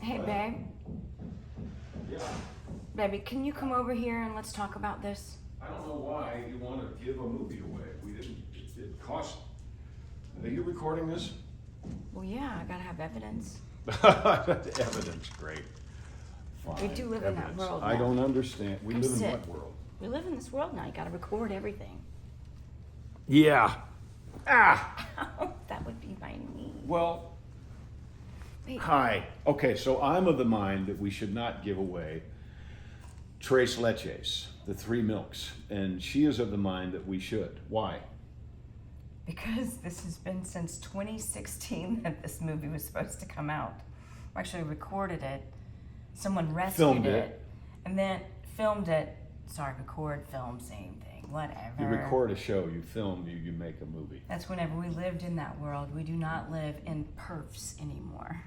Hey, babe. Yeah. Baby, can you come over here and let's talk about this? I don't know why you want to give a movie away. We didn't, it cost. Are you recording this? Well, yeah, I gotta have evidence. Evidence, great. Fine. We do live in that world I now. don't understand. We Come live sit. in what world? We live in this world now. You gotta record everything. Yeah. Ah! That would be my knee. Well, Babe, hi. Okay, so I'm of the mind that we should not give away Tres Leches, the 3 milks, and she is of the mind that we should. Why? because this has been since 2016 that this movie was supposed to come out. We actually recorded it. Someone rescued Filmed it. and then filmed it. Sorry, record, film, same thing, whatever. You record a show, you film, you make a movie. That's whenever we lived in that world. We do not live in perfs anymore.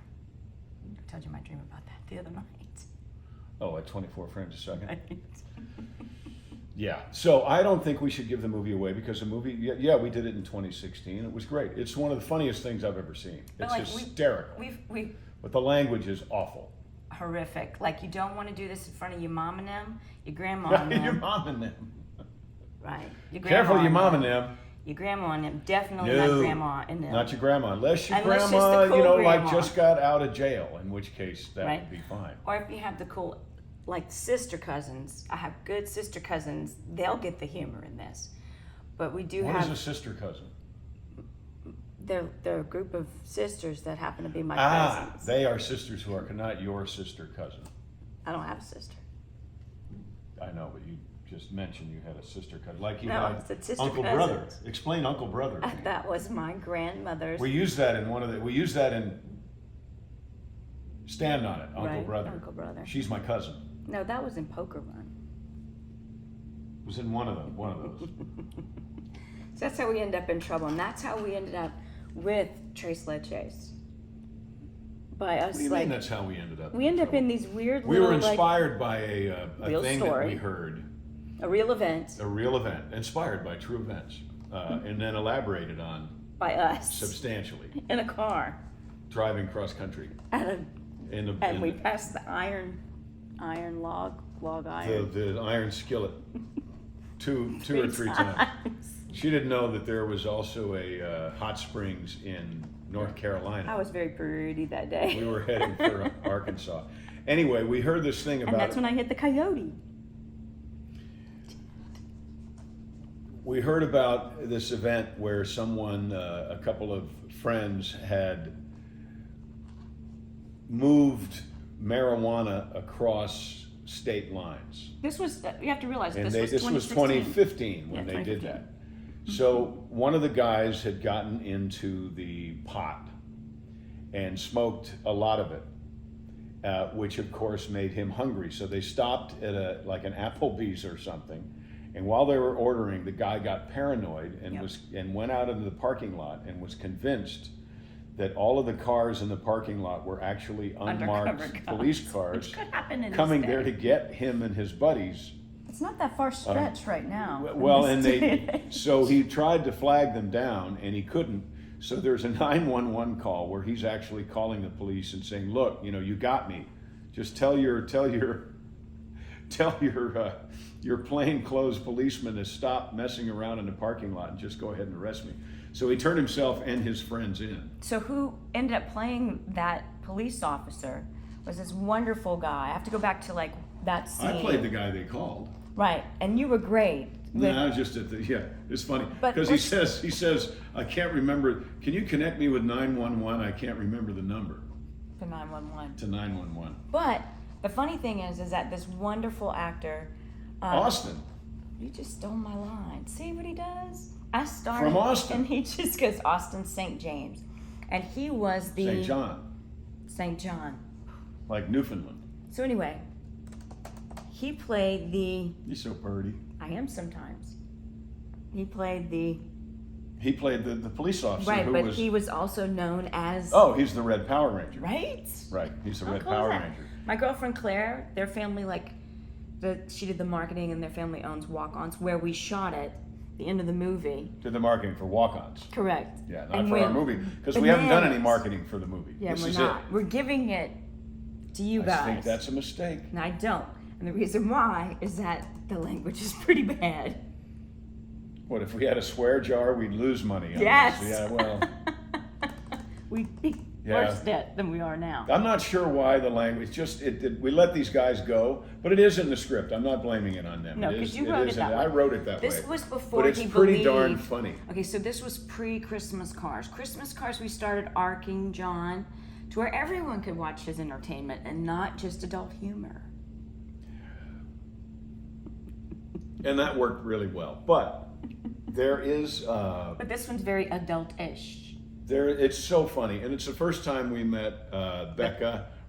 I told you my dream about that the other night. Oh, at 24 frames a second? Right? Yeah, so I don't think we should give the movie away because the movie, yeah, we did it in 2016. It was great. It's one of the funniest things I've ever seen. But It's like, hysterical. We've But the language is awful. horrific. Like, you don't want to do this in front of your mom and them, your grandma and them. Your mom and them. Right. Your grandma Careful, your and mom them. and them. Your grandma and them. Definitely No, not grandma and them. Not your grandma, unless your Unless she's grandma, the cool like grandma. just got out of jail, in which case that Right. would be fine. Or if you have the cool, like, sister cousins. I have good sister cousins. They'll get the humor in this. But we do What have... is a sister cousin? They're a group of sisters that happen to be my Ah, cousins. they are sisters who are not your sister cousin. I don't have a sister. I know, but you just mentioned you had a sister cousin, like you No, I had said sister Uncle Brother. cousins. Explain Uncle Brother to me. That was my grandmother's. We use that in we use that in Stand on It, Uncle Right, Brother. Uncle Brother. She's my cousin. No, that was in Poker Run. It was in one of those. So that's how we end up in trouble, and that's how we ended up with Tres Leches. By us, What do you like, mean that's how we ended up? we end up trouble? in these weird We little, were inspired by a real thing story. that we heard, like, a real event a real event, inspired by true events, and then elaborated on by us substantially, in a car, driving cross country. and In we passed the iron log iron. the iron skillet two or three times. She didn't know that there was also a hot springs in North Carolina. I was very pretty that day. We were heading for Arkansas. Anyway, we heard this thing about And that's when I hit the coyote. We heard about this event where someone, a couple of friends, had moved marijuana across state lines. This was, you have to realize, And this was 2015 when Yeah, they did 2015. that. So one of the guys had gotten into the pot and smoked a lot of it, which of course made him hungry. So they stopped at an Applebee's or something, and while they were ordering, the guy got paranoid and Yep. went out into the parking lot and was convinced that all of the cars in the parking lot were actually unmarked Undercover cops, police cars which could happen in this coming day. there to get him and his buddies. It's not that far stretch right now. Well, and so he tried to flag them down and he couldn't. So there's a 911 call where he's actually calling the police and saying, "Look, you got me. Just tell your plainclothes policeman to stop messing around in the parking lot and just go ahead and arrest me." So he turned himself and his friends in. So who ended up playing that police officer was this wonderful guy. I have to go back to like that scene. I played the guy they called. Right, and you were great. No, I was just it's funny But because he says, "I can't remember. Can you connect me with 911? I can't remember the number For 911. to 911." But the funny thing is that this wonderful actor, Austin. you just stole my line. See what he does? I started From Austin. and he just goes Austin St. James, and he was the St. John, St. John. like Newfoundland. So anyway, he played the. He's so purty. I am sometimes. He played the. He played the police officer Right, who but was. he was also known as. Oh, he's the Red Power Ranger. Right? Right, he's the How Red cool is Power that? Ranger. My girlfriend Claire, their family, she did the marketing, and their family owns Walk-Ons, where we shot it, the end of the movie. Did the marketing for Walk-Ons. Correct. Yeah, not And for our when movie because we haven't done any Bananas- marketing for the movie. Yeah, This we're is not. it. We're giving it to you I guys. think that's a mistake. And I don't. And the reason why is that the language is pretty bad. What, if we had a swear jar, we'd lose money on Yes. this. Yeah, well, We'd be Yeah. worse debt than we are now. I'm not sure why the language, we let these guys go, but it is in the script. I'm not blaming it on them. No, It 'cause is- you wrote it is that in- way. I wrote it that This way. was before But it's he pretty darn believed- funny. Okay, so this was pre-Christmas Cars. Christmas Cars, we started arcing John to where everyone could watch his entertainment and not just adult humor. And that worked really well. But there is, But this one's very adult-ish. it's so funny. And it's the first time we met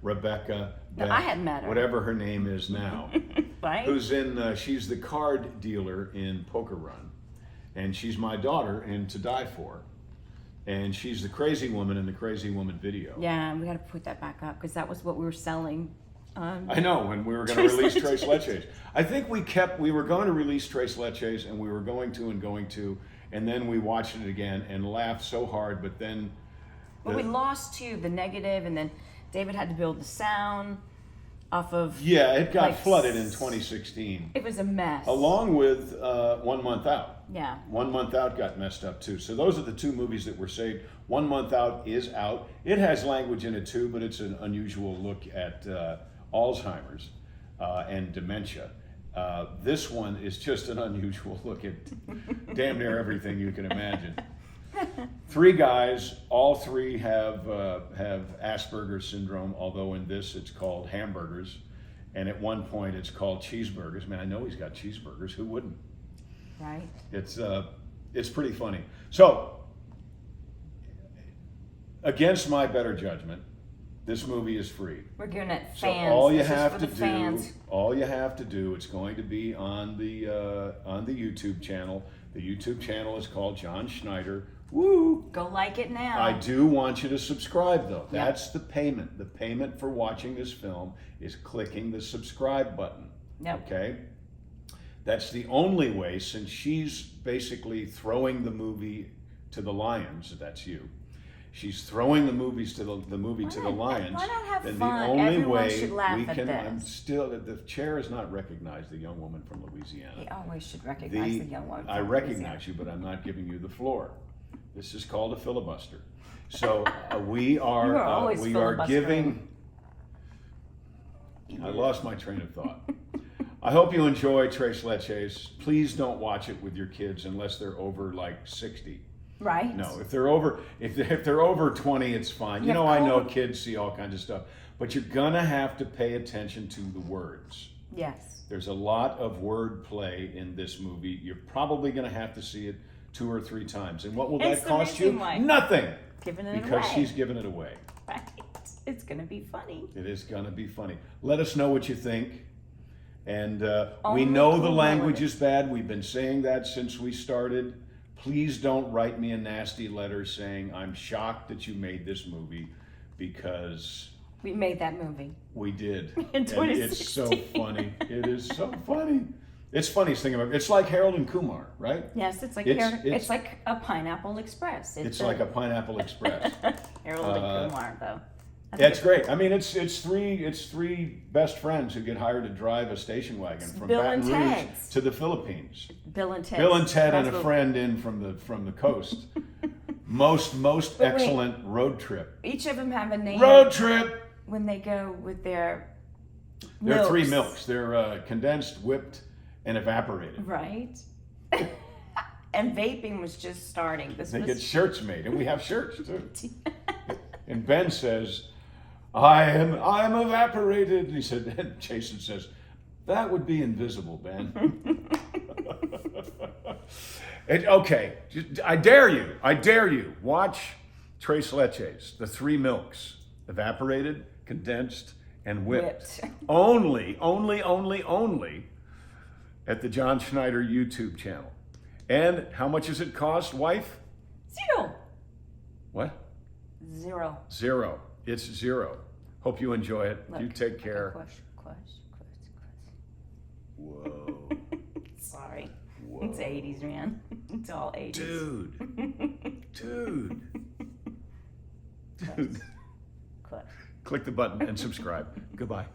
Rebecca, No, Beth, I hadn't met her. whatever her name is now, Right? who's she's the card dealer in Poker Run. And she's my daughter in To Die For. And she's the crazy woman in the Crazy Woman video. Yeah, we got to put that back up because that was what we were selling. I know, when we were going to Tres release Leches. Tres Leches. I think we were going to release Tres Leches, and we were going to, and then we watched it again and laughed so hard, but then... But we lost too the negative, and then David had to build the sound off of. Yeah, it got like, flooded in 2016, It was a mess. along with 1 Month Out. Yeah. 1 Month Out got messed up too. So those are the two movies that were saved. 1 Month Out is out. It has language in it too, but it's an unusual look at Alzheimer's and dementia. This one is just an unusual look at damn near everything you can imagine. 3 guys, all 3 have Asperger's syndrome, although in this it's called hamburgers, and at one point it's called cheeseburgers. Man, I know he's got cheeseburgers. Who wouldn't? Right. It's pretty funny. So, against my better judgment, this movie is free. We're giving it So fans. all you This is have for to the do, fans. it's going to be on the YouTube channel. The YouTube channel is called John Schneider. Woo! Go like it now. I do want you to subscribe though. Yeah. That's the payment. The payment for watching this film is clicking the subscribe button. Yep. Okay? That's the only way, since she's basically throwing the movie to the lions. That's you. She's throwing the movies to the movie to the lions. Why not have then fun? the only Everyone way should laugh we at can. this. I'm still. The chair has not recognized the young woman from Louisiana. He always should recognize the young one. I from recognize you, but I'm not giving you the floor. This is called a filibuster. So we are. You are always we are filibustering. giving. I lost my train of thought. I hope you enjoy Tres Leches. Please don't watch it with your kids unless they're over like 60. Right? No, if they're over 20, it's fine. You Yeah, know, I know cool. kids see all kinds of stuff, but you're gonna have to pay attention to the words. Yes. There's a lot of word play in this movie. You're probably gonna have to see it 2 or 3 times. And what will It's that the cost you? reason why. Nothing. Giving it Because away. she's giving it away. Right. It's gonna be funny. It is gonna be funny. Let us know what you think. And we Only know the cool language with it. is bad. We've been saying that since we started. Please don't write me a nasty letter saying I'm shocked that you made this movie, because We made that movie. we did. In And it's so 2016. funny. It is so funny. It's funniest thing about it. It's like Harold and Kumar, right? Yes, it's like It's- it's like a Pineapple Express. It's like a Pineapple Express. Harold and Kumar, though. It's great. I mean, it's three best friends who get hired to drive a station wagon from Bill Baton and Rouge Ted's. to the Philippines. Bill and Ted. Bill and Ted and a That's what- friend in from the coast. Most wait. excellent road trip. Each of them have a name. Road trip. When they go with their. There are 3 milks. milks. They're condensed, whipped, and evaporated. Right. And vaping was just starting. This They was. get shirts made, and we have shirts too. And Ben says, I'm evaporated. And he said, and Jason says, that would be invisible, Ben. Okay, I dare you, watch Tres Leches, the 3 milks, evaporated, condensed, and whipped. Only at the John Schneider YouTube channel. And how much does it cost, wife? 0. What? 0. 0. It's 0. Hope you enjoy it. Look, You take care. Question. Whoa. Sorry. Whoa. It's 80s, man. It's all 80s. Dude. Close. Click the button and subscribe. Goodbye.